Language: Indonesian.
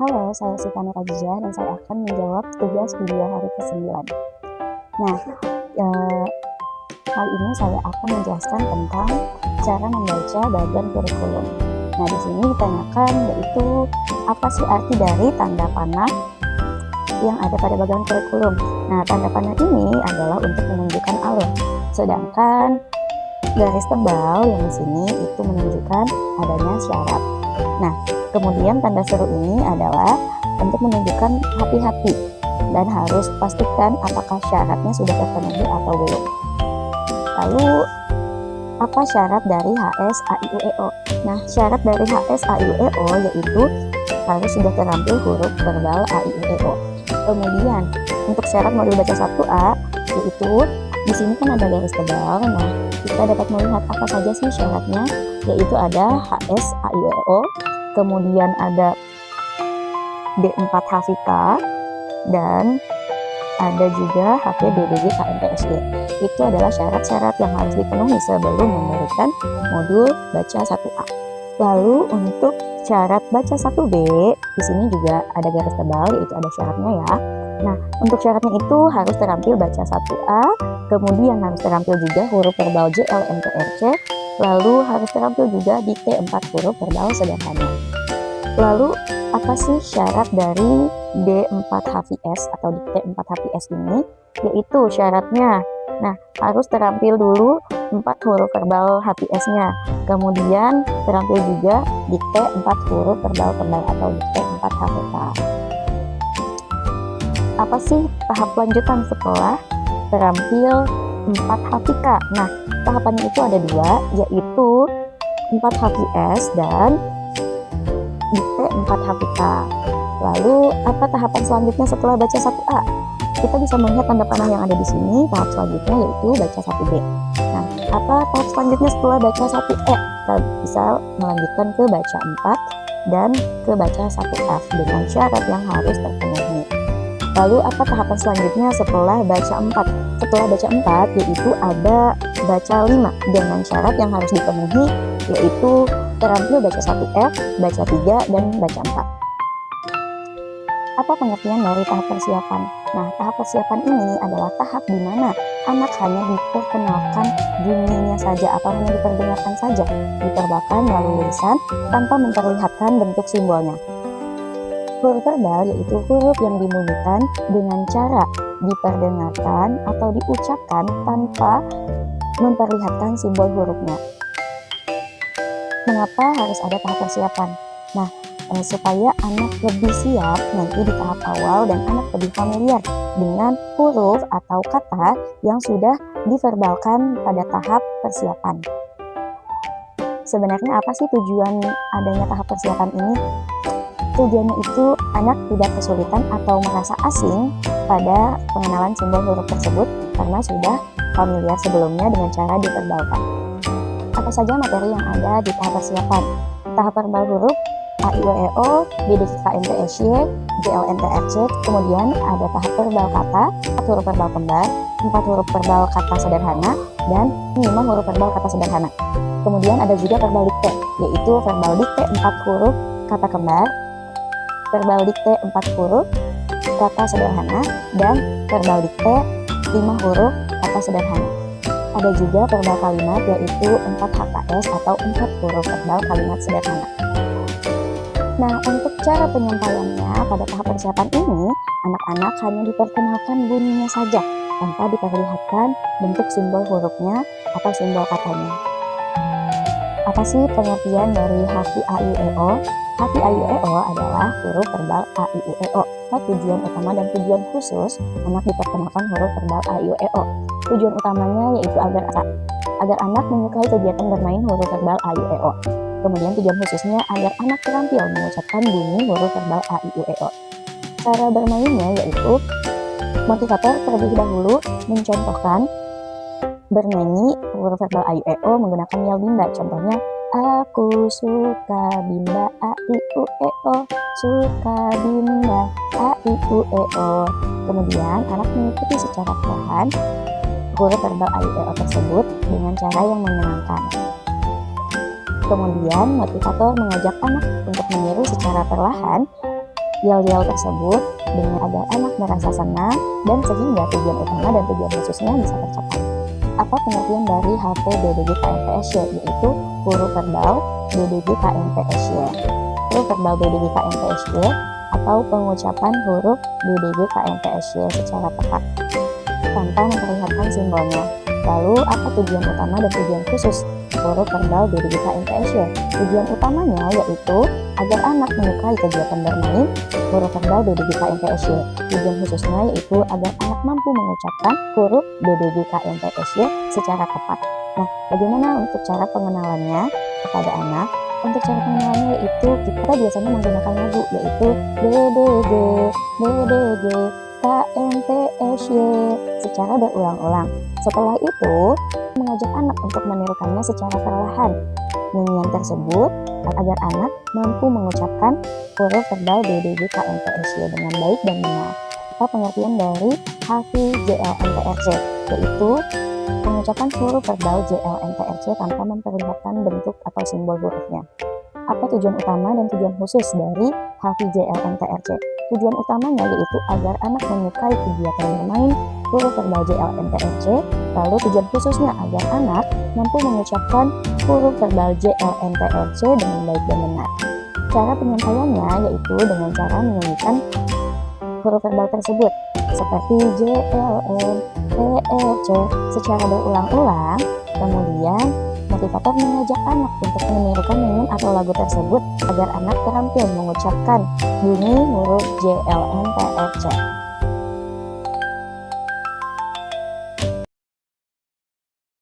Halo, saya Sifana Khadijah dan saya akan menjawab tugas video hari ke-9. Nah, kali ini saya akan menjelaskan tentang cara membaca bagan kurikulum. Nah, di sini ditanyakan yaitu apa sih arti dari tanda panah yang ada pada bagan kurikulum. Nah, tanda panah ini adalah untuk menunjukkan alur, sedangkan garis tebal yang di sini itu menunjukkan adanya syarat. Nah, kemudian tanda seru ini adalah untuk menunjukkan hati-hati dan harus pastikan apakah syaratnya sudah terpenuhi atau belum. Lalu, apa syarat dari HS AIUEO? Nah, syarat dari HS AIUEO yaitu harus sudah terampil huruf verbal AIUEO. Kemudian, untuk syarat modul baca 1A yaitu di sini kan ada garis tebal. Nah, kita dapat melihat apa saja sih syaratnya, yaitu ada HS AIUEO, kemudian ada D4 HVK, dan ada juga HPBDG KMPSY. Itu adalah syarat-syarat yang harus dipenuhi sebelum memberikan modul baca 1A. Lalu untuk syarat baca 1B, di sini juga ada garis tebal, yaitu ada syaratnya ya. Nah, untuk syaratnya itu harus terampil baca 1A, kemudian harus terampil juga huruf verbal JLNTRC, lalu harus terampil juga dikte 4 huruf verbal sederhana. Lalu, apa sih syarat dari D4 HVS atau dikte 4 HVS ini? Yaitu syaratnya, nah harus terampil dulu 4 huruf verbal HVS-nya, kemudian terampil juga dikte 4 huruf verbal kembar atau dikte 4 HVK. Apa sih tahap lanjutan setelah terampil 4 HVK? Nah, tahapannya itu ada dua, yaitu 4 HVS dan dikte 4 HVK. Lalu, apa tahapan selanjutnya setelah baca 1A? Kita bisa melihat tanda panah yang ada di sini. Tahap selanjutnya yaitu baca 1B. Nah, apa tahap selanjutnya setelah baca 1E? Kita bisa melanjutkan ke baca 4 dan ke baca 1F dengan syarat yang harus terpenuhi. Lalu, apa tahapan selanjutnya setelah baca 4? Setelah baca 4 yaitu ada baca 5 dengan syarat yang harus dipenuhi, yaitu terampil baca 1F, baca 3, dan baca 4. Apa pengertian dari tahap persiapan? Nah, tahap persiapan ini adalah tahap di mana anak hanya diperkenalkan bunyinya saja atau hanya diperdengarkan saja, diterbakan melalui lisan tanpa memperlihatkan bentuk simbolnya. Huruf verbal yaitu huruf yang dibunyikan dengan cara diperdengarkan atau diucapkan tanpa memperlihatkan simbol hurufnya. Mengapa harus ada tahap persiapan? Nah, supaya anak lebih siap nanti di tahap awal dan anak lebih familiar dengan huruf atau kata yang sudah diverbalkan pada tahap persiapan. Sebenarnya apa sih tujuan adanya tahap persiapan ini? Tujuannya itu anak tidak kesulitan atau merasa asing pada pengenalan simbol huruf tersebut karena sudah familiar sebelumnya dengan cara diverbalkan. Apa saja materi yang ada di tahap persiapan? Tahap verbal huruf AIUEO, BDG KMPSY, JLNTRC, kemudian ada tahap verbal kata, 4 huruf verbal kembar, 4 huruf verbal kata sederhana, dan 5 huruf verbal kata sederhana. Kemudian ada juga verbal dikte, yaitu verbal dikte 4 huruf kata kembar, verbal dikte 4 huruf kata sederhana, dan verbal dikte 5 huruf kata sederhana. Ada juga verbal kalimat yaitu 4 HKS atau 4 huruf verbal kalimat sederhana. Nah, untuk cara penyampaiannya pada tahap persiapan ini, anak-anak hanya diperkenalkan bunyinya saja tanpa diperlihatkan bentuk simbol hurufnya atau simbol katanya. Apa sih pengertian dari HVAIUEO? HVAIUEO adalah huruf verbal AIUEO. Tujuan utama dan tujuan khusus anak diperkenalkan huruf verbal AIUEO. Tujuan utamanya yaitu agar anak menyukai kegiatan bermain huruf verbal AIUEO. Kemudian tujuan khususnya agar anak terampil mengucapkan bunyi huruf verbal AIUEO. Cara bermainnya yaitu motivator terlebih dahulu mencontohkan bernyanyi huruf verbal AIUEO menggunakan yel bimba. Contohnya, aku suka bimba AIUEO, suka bimba AIUEO. Kemudian anak mengikuti secara perlahan huruf verbal AIUEO tersebut dengan cara yang menyenangkan. Kemudian motivator mengajak anak untuk meniru secara perlahan Yel-yel tersebut dengan agar anak merasa senang dan sehingga tujuan utama dan tujuan khususnya bisa tercapai. Apa pengertian dari HP BDG KMPSY, yaitu huruf verbal BDG KMPSY? Huruf verbal BDG KMPSY atau pengucapan huruf BDG KMPSY secara tepat tanpa memperlihatkan simbolnya. Lalu, apa tujuan utama dan tujuan khusus huruf verbal BDG KMPSY? Tujuan utamanya yaitu agar anak menyukai kegiatan bermain huruf verbal BDG KMPSY. Tujuan khususnya yaitu agar anak mampu mengucapkan huruf BDG KMPSY secara tepat. Nah, bagaimana untuk cara pengenalannya kepada anak? Untuk cara pengenalannya yaitu kita biasanya menggunakan lagu, yaitu BDG, BDG, KMPSY secara berulang-ulang. Setelah itu, mengajak anak untuk menirukannya secara perlahan. Nyanyian tersebut agar anak mampu mengucapkan huruf verbal BDG KMPSY dengan baik dan benar. Apa pengertian dari HVJLMTRC? Yaitu pengucapan huruf verbal JLMTRC tanpa memperlihatkan bentuk atau simbol hurufnya. Apa tujuan utama dan tujuan khusus dari HVJLMTRC? Tujuan utamanya yaitu agar anak menyukai kegiatan bermain huruf verbal JLMTRC. Lalu tujuan khususnya agar anak mampu mengucapkan huruf verbal JLMTRC dengan baik dan benar. Cara penyampaiannya yaitu dengan cara menyanyikan huruf verbal tersebut seperti JLM, TRC secara berulang-ulang. Kemudian motivator mengajak anak untuk menirukan nyanyian atau lagu tersebut agar anak terampil mengucapkan bunyi huruf JLM TRC.